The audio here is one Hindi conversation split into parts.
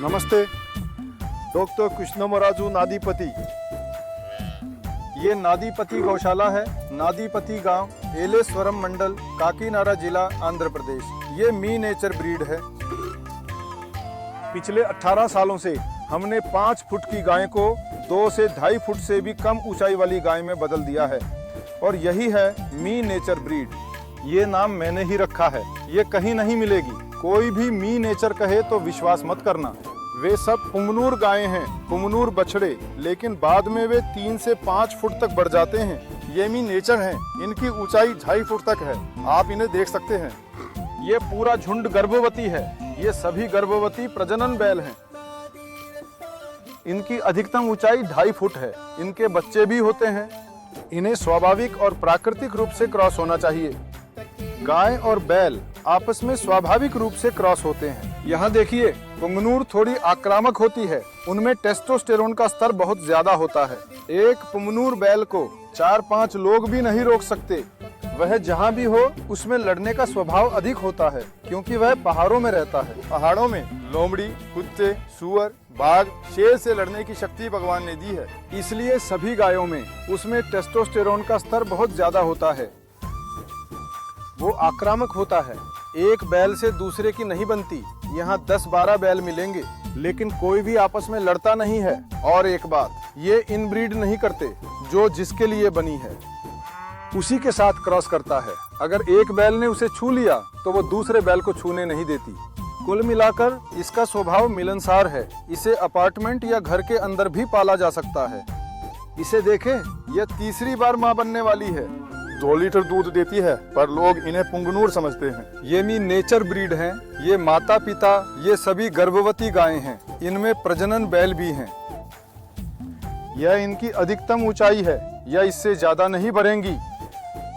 नमस्ते, डॉक्टर कृष्णमराजू नादीपति। ये नादीपति गौशाला है। नादीपति गांव, एलेश्वरम मंडल, काकीनाडा जिला, आंध्र प्रदेश। ये मी नेचर ब्रीड है। पिछले 18 सालों से हमने 5 फुट की गाय को 2 से 2.5 फुट से भी कम ऊंचाई वाली गाय में बदल दिया है और यही है मी नेचर ब्रीड। ये नाम मैंने ही रखा है, ये कहीं नहीं मिलेगी। कोई भी मी नेचर कहे तो विश्वास मत करना। वे सब पुंगनूर गायें हैं, पुंगनूर बछड़े, लेकिन बाद में वे 3 से 5 फुट तक बढ़ जाते हैं। ये मी नेचर हैं। इनकी ऊंचाई 2.5 फुट तक है, आप इन्हें देख सकते हैं। ये पूरा झुंड गर्भवती है। ये सभी गर्भवती प्रजनन बैल हैं। इनकी अधिकतम ऊंचाई 2.5 फुट है। इनके बच्चे भी होते हैं। इन्हें स्वाभाविक और प्राकृतिक रूप से क्रॉस होना चाहिए। गाय और बैल आपस में स्वाभाविक रूप से क्रॉस होते हैं। यहाँ देखिए, पुंगनूर थोड़ी आक्रामक होती है। उनमें टेस्टोस्टेरोन का स्तर बहुत ज्यादा होता है। एक पुंगनूर बैल को 4-5 लोग भी नहीं रोक सकते। वह जहाँ भी हो उसमें लड़ने का स्वभाव अधिक होता है, क्योंकि वह पहाड़ों में रहता है। पहाड़ों में लोमड़ी, कुत्ते, सुअर, बाघ, शेर से लड़ने की शक्ति भगवान ने दी है। इसलिए सभी गायों में उसमें टेस्टोस्टेरोन का स्तर बहुत ज्यादा होता है। वो आक्रामक होता है। एक बैल से दूसरे की नहीं बनती। यहाँ 10-12 बैल मिलेंगे, लेकिन कोई भी आपस में लड़ता नहीं है। और एक बात, ये इनब्रीड नहीं करते। जो जिसके लिए बनी है उसी के साथ क्रॉस करता है। अगर एक बैल ने उसे छू लिया तो वो दूसरे बैल को छूने नहीं देती। कुल मिलाकर इसका स्वभाव मिलनसार है। इसे अपार्टमेंट या घर के अंदर भी पाला जा सकता है। इसे देखें, यह तीसरी बार मां बनने वाली है। 2 लीटर दूध देती है, पर लोग इन्हें पुंगनूर समझते हैं। ये मी नेचर ब्रीड हैं। ये माता पिता, ये सभी गर्भवती गायें हैं। इनमें प्रजनन बैल भी हैं। यह इनकी अधिकतम ऊंचाई है। यह इससे ज्यादा नहीं बढ़ेंगी।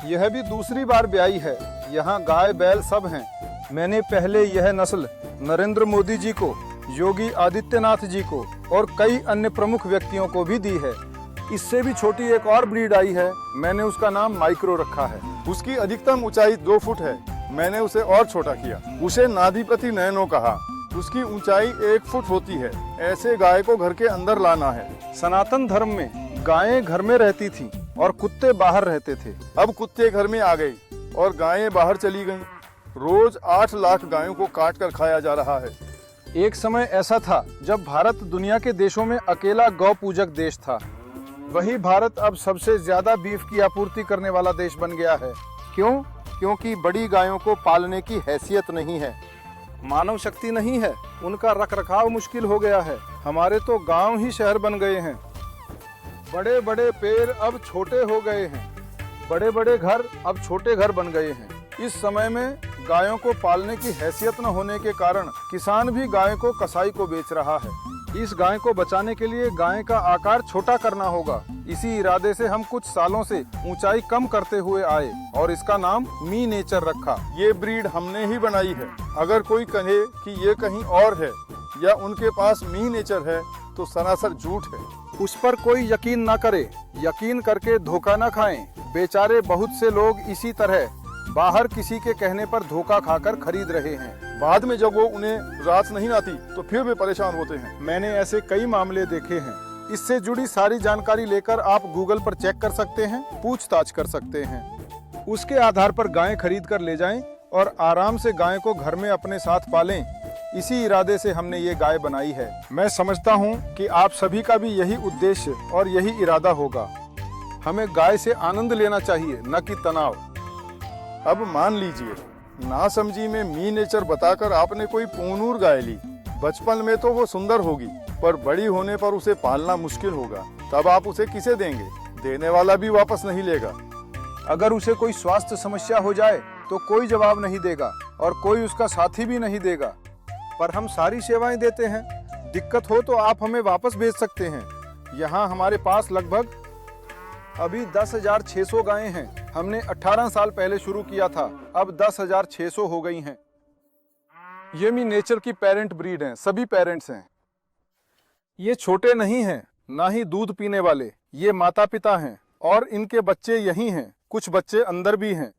यह भी दूसरी बार ब्याई है। यहाँ गाय बैल सब हैं। मैंने पहले यह नस्ल नरेंद्र मोदी जी को, योगी आदित्यनाथ जी को और कई अन्य प्रमुख व्यक्तियों को भी दी है। इससे भी छोटी एक और ब्रीड आई है। मैंने उसका नाम माइक्रो रखा है। उसकी अधिकतम ऊंचाई 2 फुट है। मैंने उसे और छोटा किया। उसे नादीपति नैनो कहा। उसकी ऊंचाई 1 फुट होती है। ऐसे गाय को घर के अंदर लाना है। सनातन धर्म में गायें घर में रहती थीं और कुत्ते बाहर रहते थे। अब कुत्ते घर में आ गई और गायें बाहर चली गईं। रोज 8 लाख गायों को काट कर खाया जा रहा है। एक समय ऐसा था जब भारत दुनिया के देशों में अकेला गौ पूजक देश था। वही भारत अब सबसे ज्यादा बीफ की आपूर्ति करने वाला देश बन गया है। क्यों? क्योंकि बड़ी गायों को पालने की हैसियत नहीं है, मानव शक्ति नहीं है, उनका रखरखाव मुश्किल हो गया है। हमारे तो गांव ही शहर बन गए हैं। बड़े बड़े पेड़ अब छोटे हो गए हैं। बड़े बड़े घर अब छोटे घर बन गए हैं। इस समय में गायों को पालने की हैसियत न होने के कारण किसान भी गाय को कसाई को बेच रहा है। इस गाय को बचाने के लिए गाय का आकार छोटा करना होगा। इसी इरादे से हम कुछ सालों से ऊंचाई कम करते हुए आए और इसका नाम मी नेचर रखा। ये ब्रीड हमने ही बनाई है। अगर कोई कहे कि ये कहीं और है या उनके पास मी नेचर है तो सरासर झूठ है। उस पर कोई यकीन ना करे। यकीन करके धोखा ना खाएं। बेचारे बहुत से लोग इसी तरह बाहर किसी के कहने पर धोखा खाकर खरीद रहे हैं। बाद में जब वो उन्हें रास नहीं आती तो फिर वे परेशान होते हैं। मैंने ऐसे कई मामले देखे हैं। इससे जुड़ी सारी जानकारी लेकर आप गूगल पर चेक कर सकते हैं, पूछताछ कर सकते हैं। उसके आधार पर गायें खरीद कर ले जाएं और आराम से गाय को घर में अपने साथ पालें। इसी इरादे से हमने ये गाय बनाई है। मैं समझता हूँ कि आप सभी का भी यही उद्देश्य और यही इरादा होगा। हमें गाय से आनंद लेना चाहिए, न कि तनाव। अब मान लीजिए, नासमझी में मी नेचर बताकर आपने कोई पुंगनूर गाय ली। बचपन में तो वो सुंदर होगी, पर बड़ी होने पर उसे पालना मुश्किल होगा। तब आप उसे किसे देंगे? देने वाला भी वापस नहीं लेगा। अगर उसे कोई स्वास्थ्य समस्या हो जाए तो कोई जवाब नहीं देगा और कोई उसका साथी भी नहीं देगा। पर हम सारी सेवाएं देते हैं। दिक्कत हो तो आप हमें वापस भेज सकते हैं। यहाँ हमारे पास लगभग अभी 10,600 गायें हैं। हमने 18 साल पहले शुरू किया था, अब 10,600 हो गई हैं। ये मी नेचर की पेरेंट ब्रीड हैं, सभी पेरेंट्स हैं। ये छोटे नहीं हैं, ना ही दूध पीने वाले। ये माता पिता हैं और इनके बच्चे यही हैं। कुछ बच्चे अंदर भी हैं।